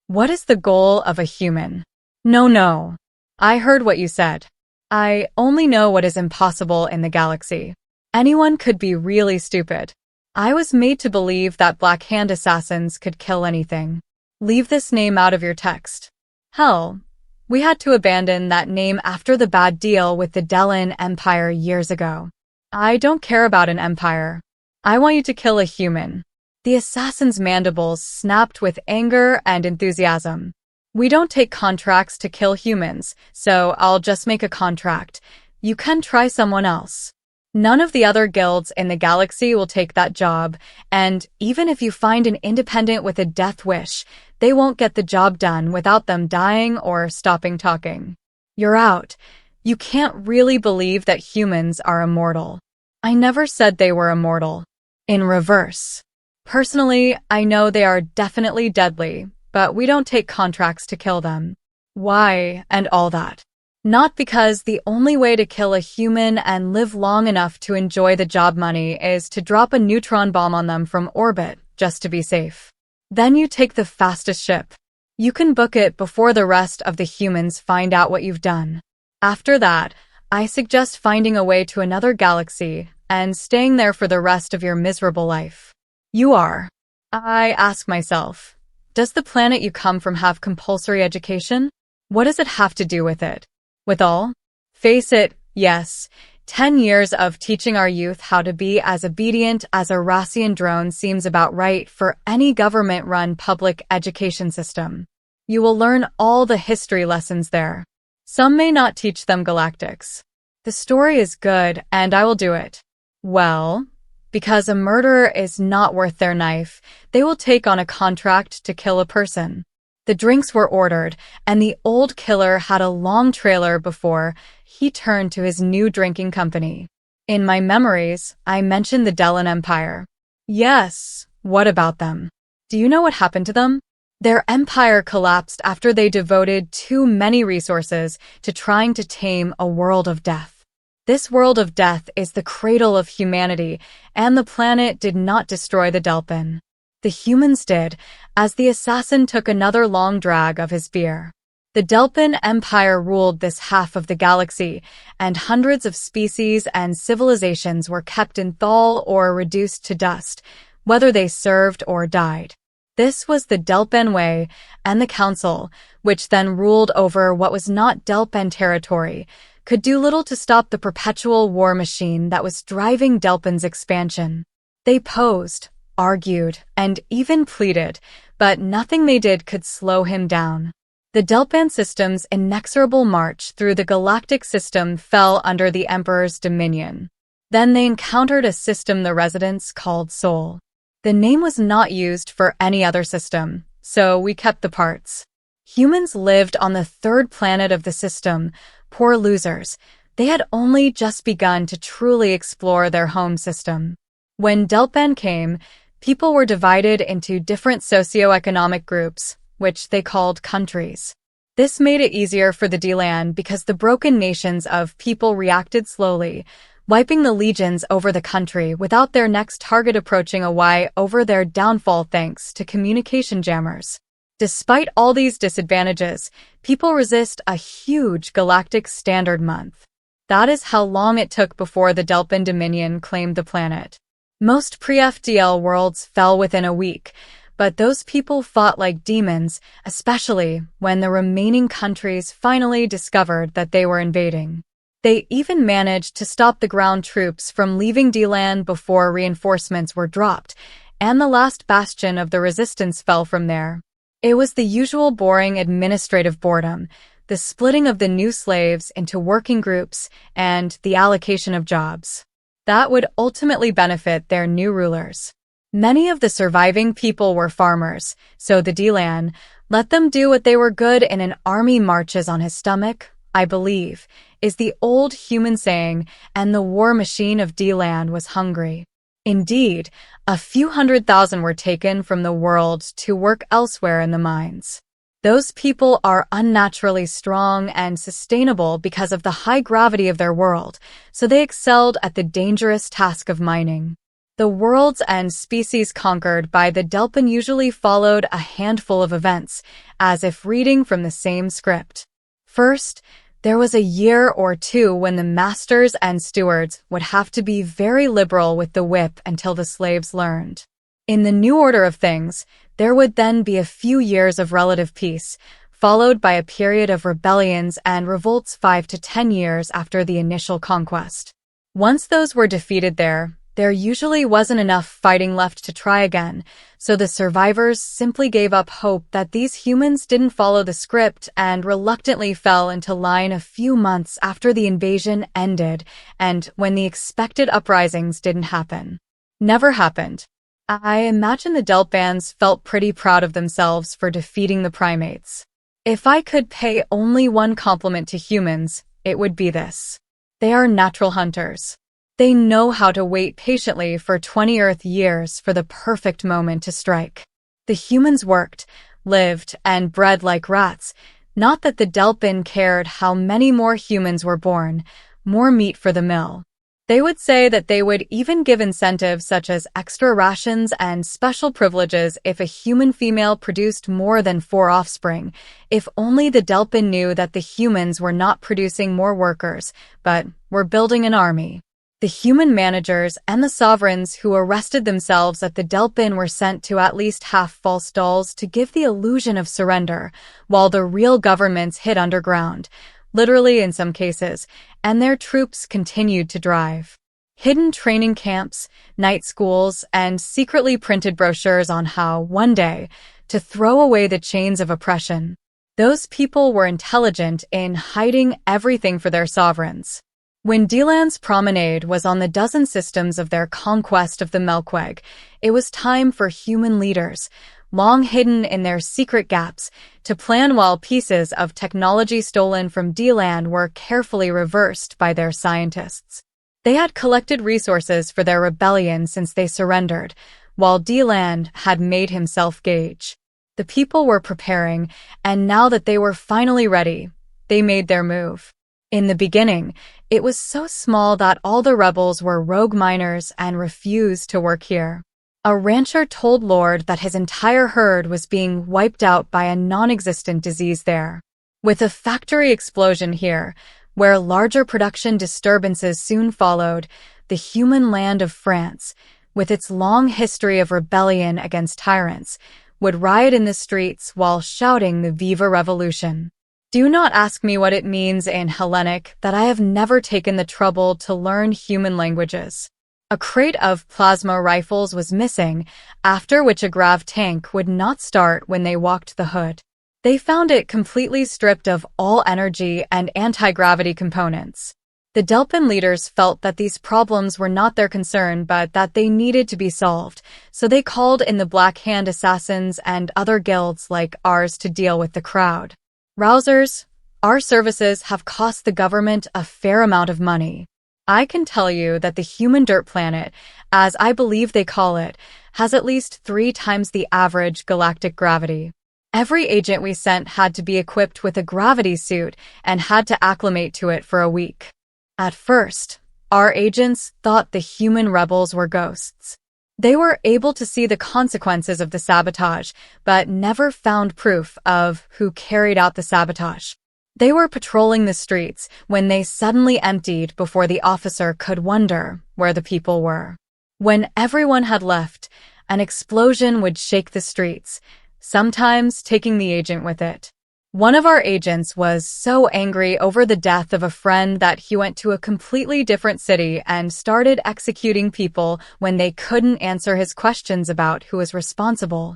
What is the goal of a human? No. I heard what you said. I only know what is impossible in the galaxy. Anyone could be really stupid. I was made to believe that Black Hand assassins could kill anything. Leave this name out of your text. Hell, we had to abandon that name after the bad deal with the Delan Empire years ago. I don't care about an empire. I want you to kill a human. The assassin's mandibles snapped with anger and enthusiasm. We don't take contracts to kill humans, so I'll just make a contract. You can try someone else. None of the other guilds in the galaxy will take that job, and even if you find an independent with a death wish, they won't get the job done without them dying or stopping talking. You're out. You can't really believe that humans are immortal. I never said they were immortal. In reverse. Personally, I know they are definitely deadly, but we don't take contracts to kill them. Why, and all that. Not because the only way to kill a human and live long enough to enjoy the job money is to drop a neutron bomb on them from orbit, just to be safe. Then you take the fastest ship. You can book it before the rest of the humans find out what you've done. After that, I suggest finding a way to another galaxy and staying there for the rest of your miserable life. You are. I ask myself, does the planet you come from have compulsory education? What does it have to do with it? With all? Face it, yes. 10 years of teaching our youth how to be as obedient as a Rassian drone seems about right for any government-run public education system. You will learn all the history lessons there. Some may not teach them galactics. The story is good, and I will do it. Well, because a murderer is not worth their knife, they will take on a contract to kill a person. The drinks were ordered, and the old killer had a long trailer before he turned to his new drinking company. In my memories, I mentioned the Delan Empire. Yes, what about them? Do you know what happened to them? Their empire collapsed after they devoted too many resources to trying to tame a world of death. This world of death is the cradle of humanity, and the planet did not destroy the Delphin. The humans did, as the assassin took another long drag of his beer. The Delphin Empire ruled this half of the galaxy, and hundreds of species and civilizations were kept in thaw or reduced to dust, whether they served or died. This was the Delphin way, and the Council, which then ruled over what was not Delphin territory, could do little to stop the perpetual war machine that was driving Delphin's expansion. They posed, argued, and even pleaded, but nothing they did could slow him down. The Delphin system's inexorable march through the galactic system fell under the Emperor's dominion. Then they encountered a system the residents called Sol. The name was not used for any other system, so we kept the parts. Humans lived on the third planet of the system. Poor losers. They had only just begun to truly explore their home system. When Delphin came, people were divided into different socioeconomic groups, which they called countries. This made it easier for the Delan because the broken nations of people reacted slowly, wiping the legions over the country without their next target approaching a Y over their downfall thanks to communication jammers. Despite all these disadvantages, people resist a huge galactic standard month. That is how long it took before the Delphin Dominion claimed the planet. Most pre-FDL worlds fell within a week, but those people fought like demons, especially when the remaining countries finally discovered that they were invading. They even managed to stop the ground troops from leaving Delan before reinforcements were dropped, and the last bastion of the resistance fell from there. It was the usual boring administrative boredom, the splitting of the new slaves into working groups, and the allocation of jobs. That would ultimately benefit their new rulers. Many of the surviving people were farmers, so the Delan let them do what they were good in. An army marches on his stomach, I believe, is the old human saying, and the war machine of Delan was hungry. Indeed, a few 100,000 were taken from the world to work elsewhere in the mines. Those people are unnaturally strong and sustainable because of the high gravity of their world, so they excelled at the dangerous task of mining. The worlds and species conquered by the Delphin usually followed a handful of events, as if reading from the same script. First, there was a year or two when the masters and stewards would have to be very liberal with the whip until the slaves learned. In the new order of things, there would then be a few years of relative peace, followed by a period of rebellions and revolts 5 to 10 years after the initial conquest. Once those were defeated there usually wasn't enough fighting left to try again, so the survivors simply gave up hope that these humans didn't follow the script and reluctantly fell into line a few months after the invasion ended and when the expected uprisings didn't happen. Never happened. I imagine the Delpans felt pretty proud of themselves for defeating the primates. If I could pay only one compliment to humans, it would be this. They are natural hunters. They know how to wait patiently for 20 Earth years for the perfect moment to strike. The humans worked, lived, and bred like rats. Not that the Delphin cared how many more humans were born, more meat for the mill. They would say that they would even give incentives such as extra rations and special privileges if a human female produced more than 4 offspring, if only the Delphin knew that the humans were not producing more workers, but were building an army. The human managers and the sovereigns who arrested themselves at the Delphin were sent to at least half-false stalls to give the illusion of surrender, while the real governments hid underground, literally in some cases, and their troops continued to drive. Hidden training camps, night schools, and secretly printed brochures on how, one day, to throw away the chains of oppression. Those people were intelligent in hiding everything for their sovereigns. When Deland's promenade was on the dozen systems of their conquest of the Melkweg, it was time for human leaders, long hidden in their secret gaps, to plan while pieces of technology stolen from Deland were carefully reversed by their scientists. They had collected resources for their rebellion since they surrendered, while Deland had made himself gauge. The people were preparing, and now that they were finally ready, they made their move. In the beginning, it was so small that all the rebels were rogue miners and refused to work here. A rancher told Lord that his entire herd was being wiped out by a non-existent disease there. With a factory explosion here, where larger production disturbances soon followed, the human land of France, with its long history of rebellion against tyrants, would riot in the streets while shouting the Viva Revolution. Do not ask me what it means in Hellenic that I have never taken the trouble to learn human languages. A crate of plasma rifles was missing, after which a grav tank would not start when they walked the hood. They found it completely stripped of all energy and anti-gravity components. The Delphin leaders felt that these problems were not their concern but that they needed to be solved, so they called in the Black Hand assassins and other guilds like ours to deal with the crowd. Rousers, our services have cost the government a fair amount of money. I can tell you that the human dirt planet, as I believe they call it, has at least 3 times the average galactic gravity. Every agent we sent had to be equipped with a gravity suit and had to acclimate to it for a week. At first, our agents thought the human rebels were ghosts. They were able to see the consequences of the sabotage, but never found proof of who carried out the sabotage. They were patrolling the streets when they suddenly emptied before the officer could wonder where the people were. When everyone had left, an explosion would shake the streets, sometimes taking the agent with it. One of our agents was so angry over the death of a friend that he went to a completely different city and started executing people when they couldn't answer his questions about who was responsible.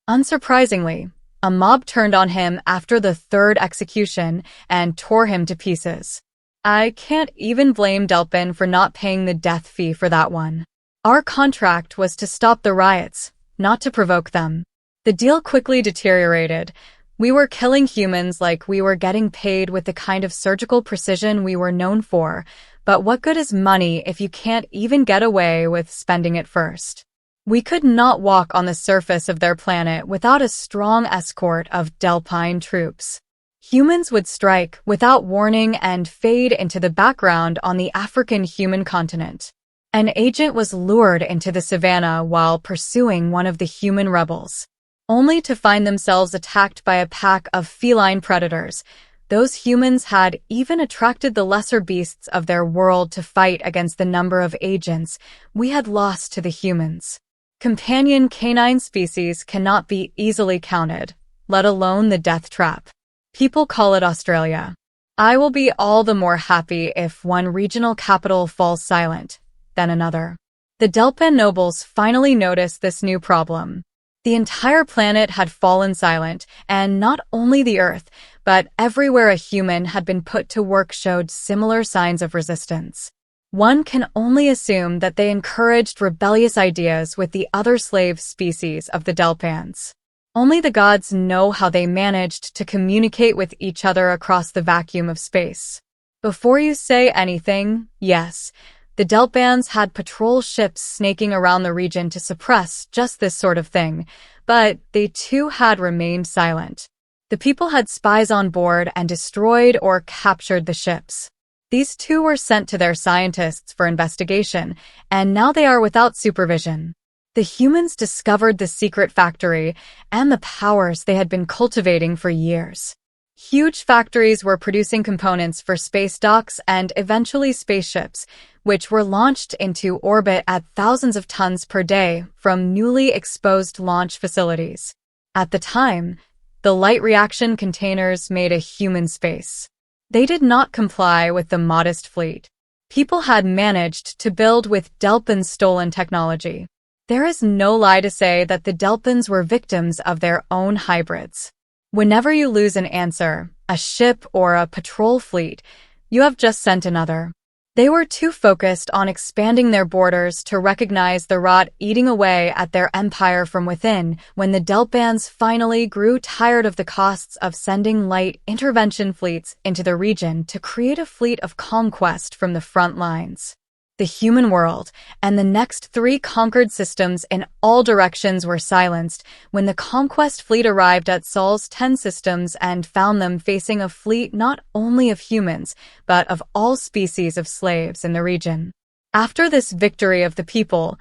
Unsurprisingly, a mob turned on him after the 3rd execution and tore him to pieces. I can't even blame Delphin for not paying the death fee for that one. Our contract was to stop the riots, not to provoke them. The deal quickly deteriorated. We were killing humans like we were getting paid with the kind of surgical precision we were known for, but what good is money if you can't even get away with spending it first? We could not walk on the surface of their planet without a strong escort of Delpine troops. Humans would strike without warning and fade into the background on the African human continent. An agent was lured into the savannah while pursuing one of the human rebels, only to find themselves attacked by a pack of feline predators. Those humans had even attracted the lesser beasts of their world to fight against the number of agents we had lost to the humans. Companion canine species cannot be easily counted, let alone the death trap. People call it Australia. I will be all the more happy if one regional capital falls silent than another. The Delpan nobles finally noticed this new problem. The entire planet had fallen silent, and not only the Earth, but everywhere a human had been put to work showed similar signs of resistance. One can only assume that they encouraged rebellious ideas with the other slave species of the Delpans. Only the gods know how they managed to communicate with each other across the vacuum of space. Before you say anything, yes, the Delpans had patrol ships snaking around the region to suppress just this sort of thing, but they too had remained silent. The people had spies on board and destroyed or captured the ships. These two were sent to their scientists for investigation, and now they are without supervision. The humans discovered the secret factory and the powers they had been cultivating for years. Huge factories were producing components for space docks and eventually spaceships, which were launched into orbit at thousands of tons per day from newly exposed launch facilities. At the time, the light reaction containers made a human space. They did not comply with the modest fleet people had managed to build with Delpan's stolen technology. There is no lie to say that the Delpans were victims of their own hybrids. Whenever you lose an answer, a ship or a patrol fleet, you have just sent another. They were too focused on expanding their borders to recognize the rot eating away at their empire from within when the Delpans finally grew tired of the costs of sending light intervention fleets into the region to create a fleet of conquest from the front lines. The human world and the next 3 conquered systems in all directions were silenced when the conquest fleet arrived at Sol's 10 systems and found them facing a fleet not only of humans, but of all species of slaves in the region. After this victory of the people,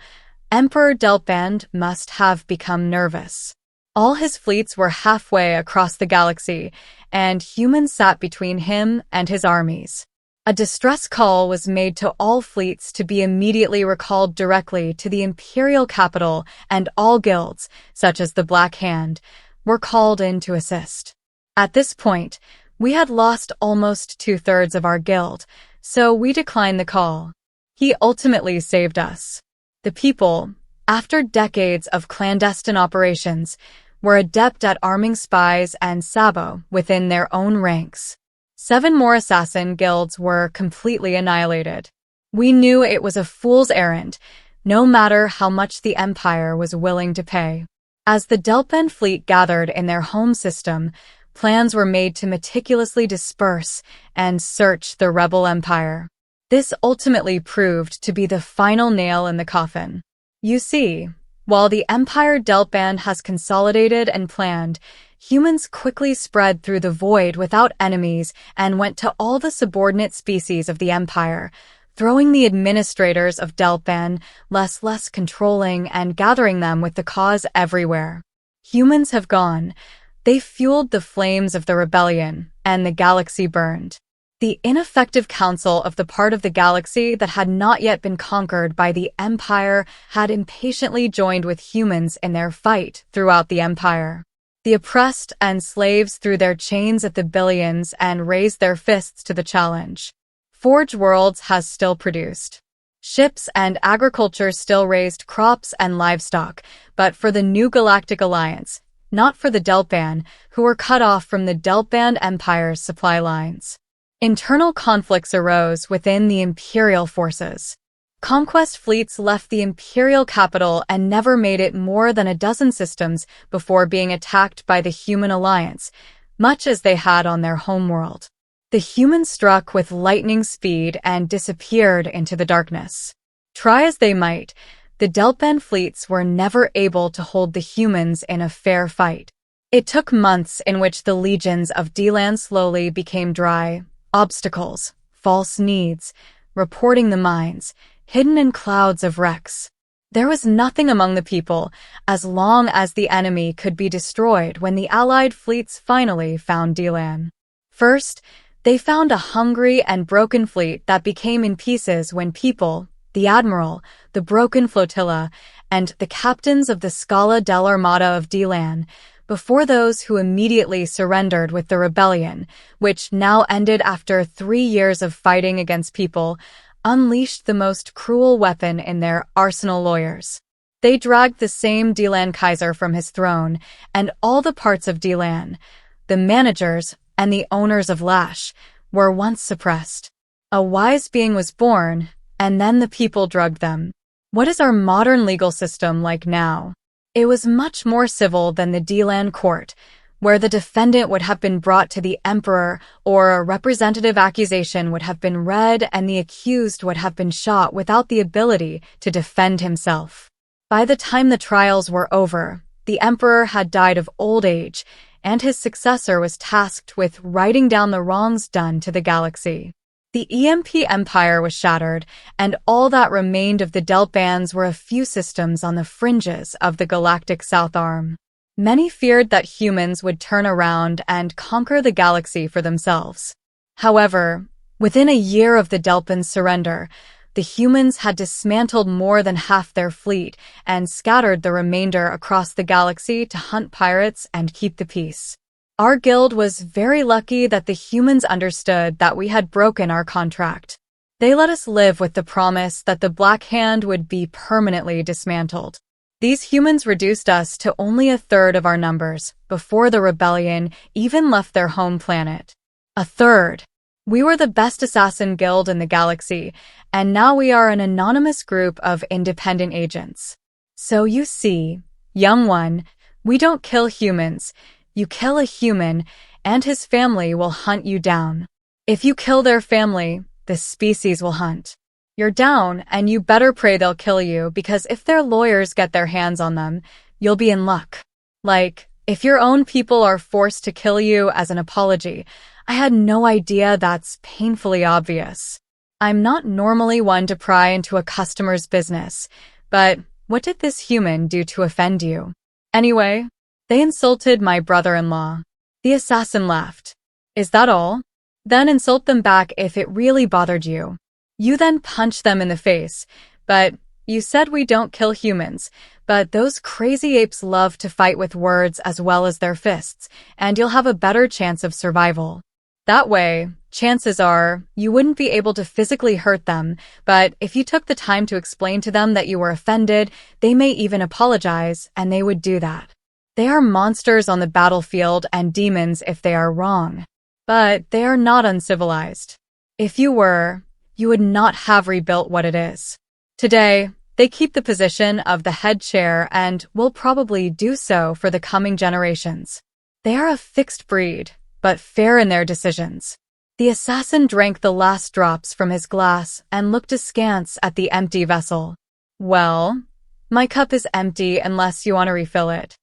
Emperor Delpan must have become nervous. All his fleets were halfway across the galaxy, and humans sat between him and his armies. A distress call was made to all fleets to be immediately recalled directly to the imperial capital, and all guilds, such as the Black Hand, were called in to assist. At this point, we had lost almost 2/3 of our guild, so we declined the call. He ultimately saved us. The people, after decades of clandestine operations, were adept at arming spies and sabo within their own ranks. 7 more assassin guilds were completely annihilated. We knew it was a fool's errand, no matter how much the Empire was willing to pay. As the Delpan fleet gathered in their home system, plans were made to meticulously disperse and search the rebel empire. This ultimately proved to be the final nail in the coffin. You see, while the Empire Delpan has consolidated and planned, humans quickly spread through the void without enemies and went to all the subordinate species of the Empire, throwing the administrators of Delpan less controlling and gathering them with the cause everywhere. Humans have gone. They fueled the flames of the rebellion, and the galaxy burned. The ineffective council of the part of the galaxy that had not yet been conquered by the Empire had impatiently joined with humans in their fight throughout the Empire. The oppressed and slaves threw their chains at the billions and raised their fists to the challenge. Forge Worlds has still produced ships, and agriculture still raised crops and livestock, but for the New Galactic Alliance, not for the Delpan, who were cut off from the Delpan Empire's supply lines. Internal conflicts arose within the Imperial forces. Conquest fleets left the Imperial capital and never made it more than a dozen systems before being attacked by the Human Alliance, much as they had on their homeworld. The humans struck with lightning speed and disappeared into the darkness. Try as they might, the Delpan fleets were never able to hold the humans in a fair fight. It took months in which the legions of Delan slowly became dry. Obstacles, false needs, reporting the mines, hidden in clouds of wrecks. There was nothing among the people, as long as the enemy could be destroyed when the Allied fleets finally found Delan. First, they found a hungry and broken fleet that became in pieces when people, the admiral, the broken flotilla, and the captains of the Scala dell'Armata of Delan, before those who immediately surrendered with the rebellion, which now ended after 3 years of fighting against people, unleashed the most cruel weapon in their arsenal lawyers. They dragged the same Delan Kaiser from his throne, and all the parts of Delan, the managers and the owners of Lash, were once suppressed. A wise being was born, and then the people drugged them. What is our modern legal system like now? It was much more civil than the Delan court, where the defendant would have been brought to the emperor or a representative accusation would have been read and the accused would have been shot without the ability to defend himself. By the time the trials were over, the emperor had died of old age, and his successor was tasked with writing down the wrongs done to the galaxy. The EMP empire was shattered, and all that remained of the Delt bands were a few systems on the fringes of the galactic South Arm. Many feared that humans would turn around and conquer the galaxy for themselves. However, within a year of the Delpin's surrender, the humans had dismantled more than half their fleet and scattered the remainder across the galaxy to hunt pirates and keep the peace. Our guild was very lucky that the humans understood that we had broken our contract. They let us live with the promise that the Black Hand would be permanently dismantled. These humans reduced us to only a third of our numbers before the rebellion even left their home planet. A third. We were the best assassin guild in the galaxy, and now we are an anonymous group of independent agents. So you see, young one, we don't kill humans. You kill a human, and his family will hunt you down. If you kill their family, the species will hunt. You're down, and you better pray they'll kill you, because if their lawyers get their hands on them, you'll be in luck. Like, if your own people are forced to kill you as an apology, I had no idea that's painfully obvious. I'm not normally one to pry into a customer's business, but what did this human do to offend you? Anyway, they insulted my brother-in-law. The assassin laughed. Is that all? Then insult them back if it really bothered you. You then punch them in the face. But you said we don't kill humans, but those crazy apes love to fight with words as well as their fists, and you'll have a better chance of survival. That way, chances are, you wouldn't be able to physically hurt them, but if you took the time to explain to them that you were offended, they may even apologize, and they would do that. They are monsters on the battlefield and demons if they are wrong. But they are not uncivilized. If you were, you would not have rebuilt what it is. Today, they keep the position of the head chair and will probably do so for the coming generations. They are a fixed breed, but fair in their decisions. The assassin drank the last drops from his glass and looked askance at the empty vessel. Well, my cup is empty unless you want to refill it.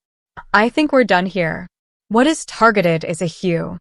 I think we're done here. What is targeted is a hue.